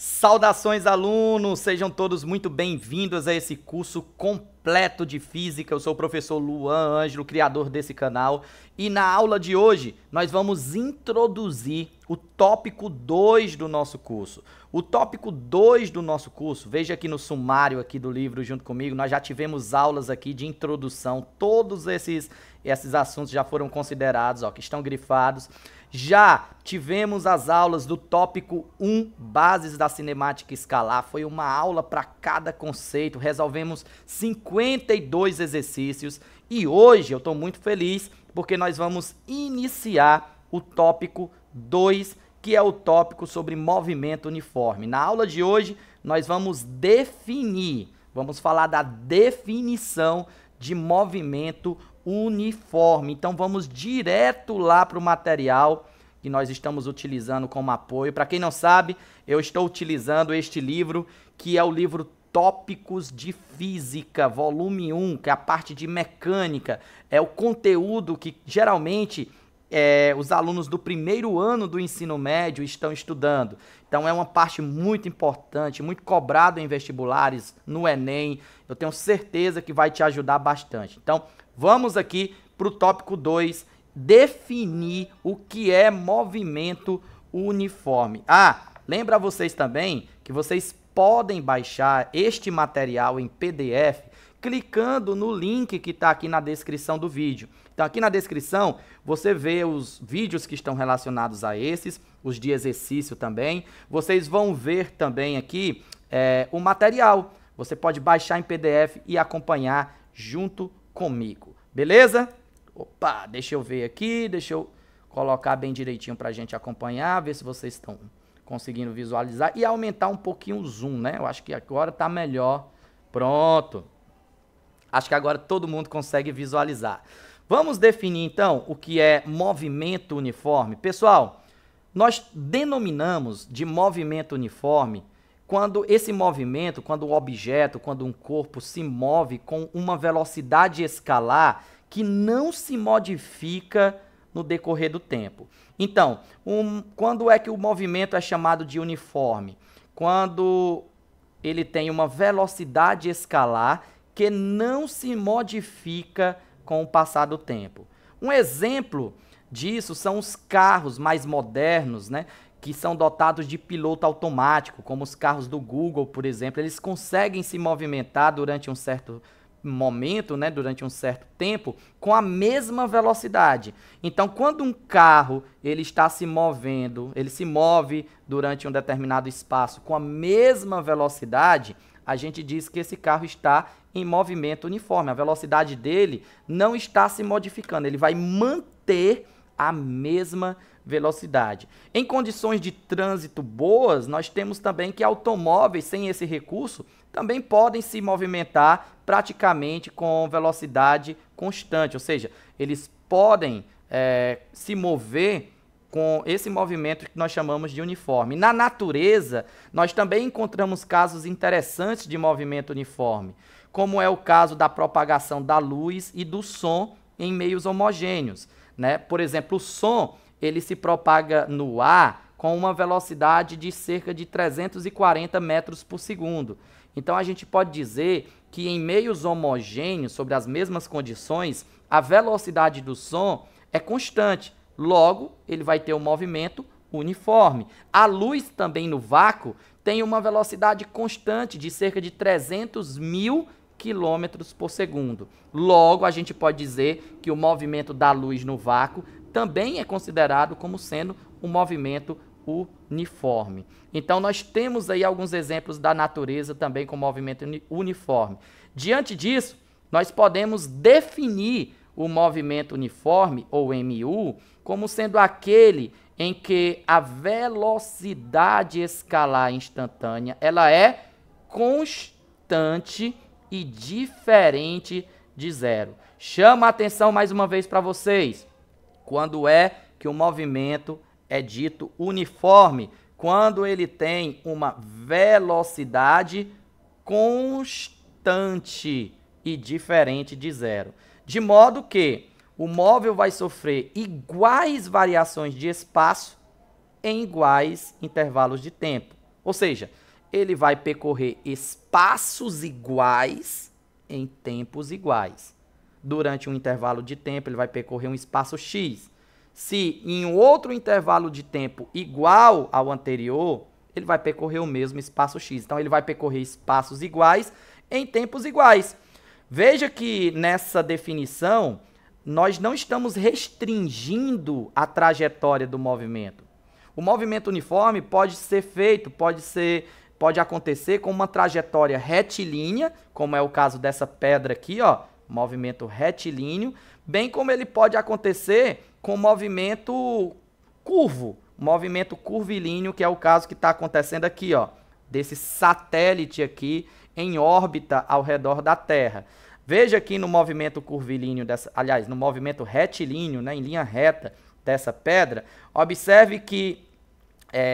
Saudações, alunos! Sejam todos muito bem-vindos a esse curso completo de Física. Eu sou o professor Luan Ângelo, criador desse canal. E na aula de hoje, nós vamos introduzir o tópico 2 do nosso curso. O tópico 2 do nosso curso, veja aqui no sumário aqui do livro junto comigo, nós já tivemos aulas aqui de introdução. Todos esses assuntos já foram considerados, ó, que estão grifados. Já tivemos as aulas do tópico 1, Bases da Cinemática Escalar. Foi uma aula para cada conceito, resolvemos 52 exercícios. E hoje eu estou muito feliz porque nós vamos iniciar o tópico 2, que é o tópico sobre movimento uniforme. Na aula de hoje nós vamos vamos falar da definição de movimento uniforme. Então vamos direto lá para o material que nós estamos utilizando como apoio. Para quem não sabe, eu estou utilizando este livro, que é o livro Tópicos de Física, volume 1, que é a parte de mecânica. É o conteúdo que geralmente os alunos do primeiro ano do ensino médio estão estudando. Então é uma parte muito importante, muito cobrado em vestibulares, no Enem. Eu tenho certeza que vai te ajudar bastante. Então vamos aqui para o tópico 2, definir o que é movimento uniforme. Lembra vocês também que vocês podem baixar este material em PDF clicando no link que está aqui na descrição do vídeo. Então aqui na descrição você vê os vídeos que estão relacionados a esses, os de exercício também. Vocês vão ver também aqui o material. Você pode baixar em PDF e acompanhar junto comigo, beleza? Opa, deixa eu ver aqui, deixa eu colocar bem direitinho para a gente acompanhar, ver se vocês estão conseguindo visualizar e aumentar um pouquinho o zoom, né? Eu acho que agora tá melhor. Pronto. Acho que agora todo mundo consegue visualizar. Vamos definir então o que é movimento uniforme. Pessoal, nós denominamos de movimento uniforme quando esse movimento, quando o objeto, quando um corpo se move com uma velocidade escalar que não se modifica no decorrer do tempo. Então, quando é que o movimento é chamado de uniforme? Quando ele tem uma velocidade escalar que não se modifica com o passar do tempo. Um exemplo disso são os carros mais modernos, né, que são dotados de piloto automático, como os carros do Google, por exemplo. Eles conseguem se movimentar durante um certo momento, né, durante um certo tempo, com a mesma velocidade. Então, quando um carro ele está se movendo, ele se move durante um determinado espaço com a mesma velocidade, a gente diz que esse carro está em movimento uniforme. A velocidade dele não está se modificando, ele vai manter a mesma velocidade. Em condições de trânsito boas, nós temos também que automóveis sem esse recurso também podem se movimentar praticamente com velocidade constante, ou seja, eles podem se mover com esse movimento que nós chamamos de uniforme. Na natureza, nós também encontramos casos interessantes de movimento uniforme, como é o caso da propagação da luz e do som em meios homogêneos, né? Por exemplo, o som ele se propaga no ar com uma velocidade de cerca de 340 metros por segundo. Então, a gente pode dizer que em meios homogêneos, sobre as mesmas condições, a velocidade do som é constante. Logo, ele vai ter um movimento uniforme. A luz também no vácuo tem uma velocidade constante de cerca de 300 mil quilômetros por segundo. Logo, a gente pode dizer que o movimento da luz no vácuo também é considerado como sendo um movimento uniforme. Então, nós temos aí alguns exemplos da natureza também com movimento uniforme. Diante disso, nós podemos definir o movimento uniforme, ou MU, como sendo aquele em que a velocidade escalar instantânea ela é constante e diferente de zero. Chama a atenção mais uma vez para vocês. Quando é que o movimento é dito uniforme? Quando ele tem uma velocidade constante e diferente de zero. De modo que o móvel vai sofrer iguais variações de espaço em iguais intervalos de tempo. Ou seja, ele vai percorrer espaços iguais em tempos iguais. Durante um intervalo de tempo, ele vai percorrer um espaço x. Se em outro intervalo de tempo igual ao anterior, ele vai percorrer o mesmo espaço x. Então, ele vai percorrer espaços iguais em tempos iguais. Veja que nessa definição, nós não estamos restringindo a trajetória do movimento. O movimento uniforme pode ser feito, pode acontecer com uma trajetória retilínea, como é o caso dessa pedra aqui, ó, movimento retilíneo, bem como ele pode acontecer com movimento curvilíneo, que é o caso que está acontecendo aqui, ó, desse satélite aqui em órbita ao redor da Terra. Veja aqui no movimento curvilíneo, no movimento retilíneo, né, em linha reta dessa pedra, observe que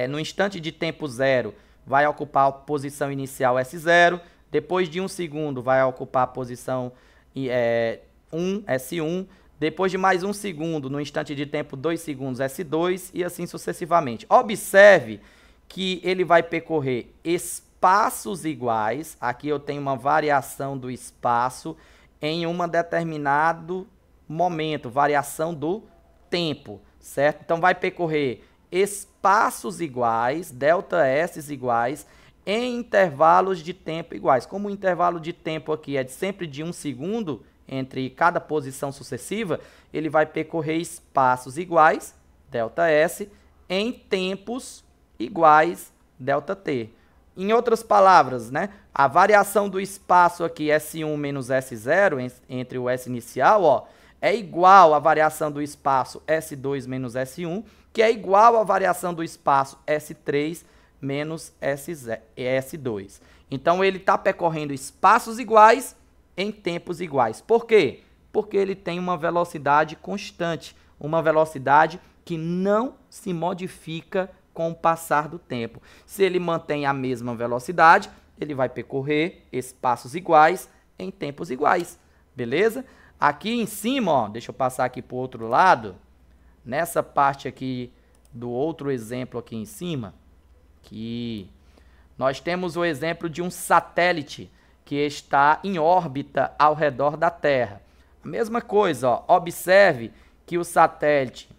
no instante de tempo zero vai ocupar a posição inicial S0, depois de 1 segundo vai ocupar a posição 1, S1, depois de mais 1 segundo, no instante de tempo 2 segundos, S2 e assim sucessivamente. Observe que ele vai percorrer espaços iguais, aqui eu tenho uma variação do espaço em um determinado momento, variação do tempo, certo? Então, vai percorrer espaços iguais, ΔS iguais, em intervalos de tempo iguais. Como o intervalo de tempo aqui é sempre de 1 segundo entre cada posição sucessiva, ele vai percorrer espaços iguais, ΔS, em tempos iguais, ΔT. Em outras palavras, né, a variação do espaço aqui, S1 menos S0, entre o S inicial, ó, é igual à variação do espaço S2 menos S1, que é igual à variação do espaço S3 menos S2. Então, ele está percorrendo espaços iguais em tempos iguais. Por quê? Porque ele tem uma velocidade constante, uma velocidade que não se modifica com o passar do tempo. Se ele mantém a mesma velocidade, ele vai percorrer espaços iguais em tempos iguais. Beleza? Aqui em cima, ó, deixa eu passar aqui para o outro lado, nessa parte aqui do outro exemplo aqui em cima, que nós temos o exemplo de um satélite que está em órbita ao redor da Terra. A mesma coisa, ó, observe que o satélite,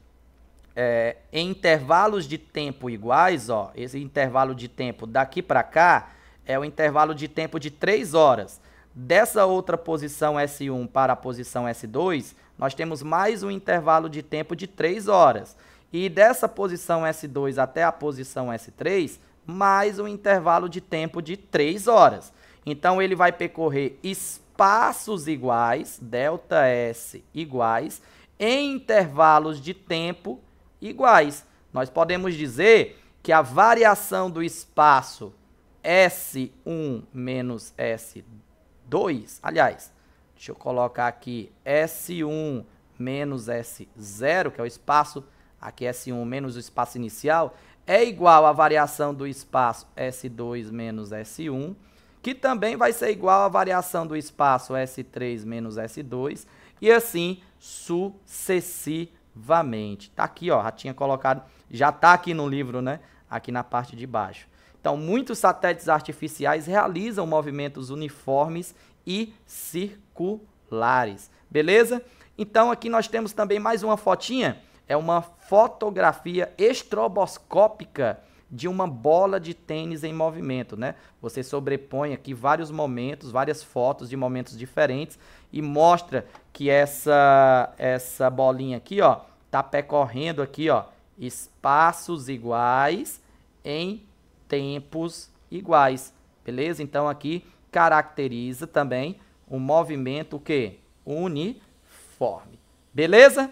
em intervalos de tempo iguais, ó, esse intervalo de tempo daqui para cá é o intervalo de tempo de 3 horas. Dessa outra posição S1 para a posição S2, nós temos mais um intervalo de tempo de 3 horas. E dessa posição S2 até a posição S3, mais um intervalo de tempo de 3 horas. Então, ele vai percorrer espaços iguais, ΔS iguais, em intervalos de tempo iguais. Nós podemos dizer que a variação do espaço S1 menos S2, aliás, deixa eu colocar aqui S1 menos S0, que é o espaço, aqui S1 menos o espaço inicial, é igual à variação do espaço S2 menos S1, que também vai ser igual à variação do espaço S3 menos S2, e assim sucessivamente. Tá aqui, ó, já tinha colocado, já tá aqui no livro, né? Aqui na parte de baixo. Então, muitos satélites artificiais realizam movimentos uniformes e circulares. Beleza? Então, aqui nós temos também mais uma fotinha. É uma fotografia estroboscópica de uma bola de tênis em movimento, né? Você sobrepõe aqui vários momentos, várias fotos de momentos diferentes e mostra que essa bolinha aqui, ó, tá percorrendo aqui, ó, espaços iguais em tempos iguais, beleza? Então aqui caracteriza também um movimento o quê? Uniforme, beleza?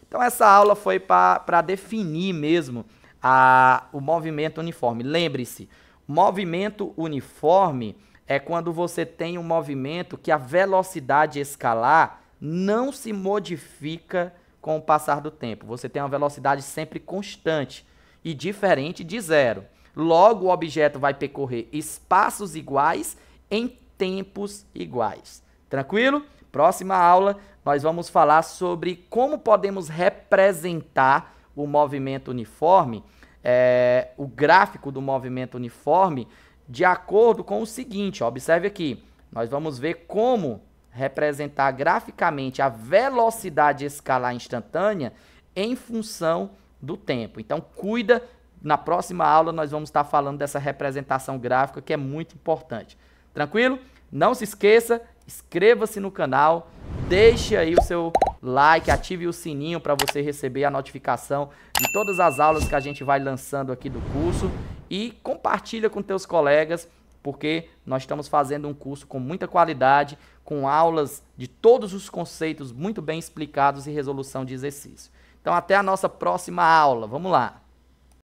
Então essa aula foi para definir mesmo o movimento uniforme. Lembre-se, movimento uniforme é quando você tem um movimento que a velocidade escalar não se modifica com o passar do tempo. Você tem uma velocidade sempre constante e diferente de zero. Logo, o objeto vai percorrer espaços iguais em tempos iguais. Tranquilo? Próxima aula, nós vamos falar sobre como podemos representar o movimento uniforme o gráfico do movimento uniforme de acordo com o seguinte, ó, observe aqui, nós vamos ver como representar graficamente a velocidade escalar instantânea em função do tempo. Então, cuida, na próxima aula nós vamos estar falando dessa representação gráfica que é muito importante. Tranquilo? Não se esqueça, inscreva-se no canal, deixe aí o seu like, ative o sininho para você receber a notificação de todas as aulas que a gente vai lançando aqui do curso e compartilha com teus colegas, porque nós estamos fazendo um curso com muita qualidade, com aulas de todos os conceitos muito bem explicados e resolução de exercício. Então até a nossa próxima aula. Vamos lá!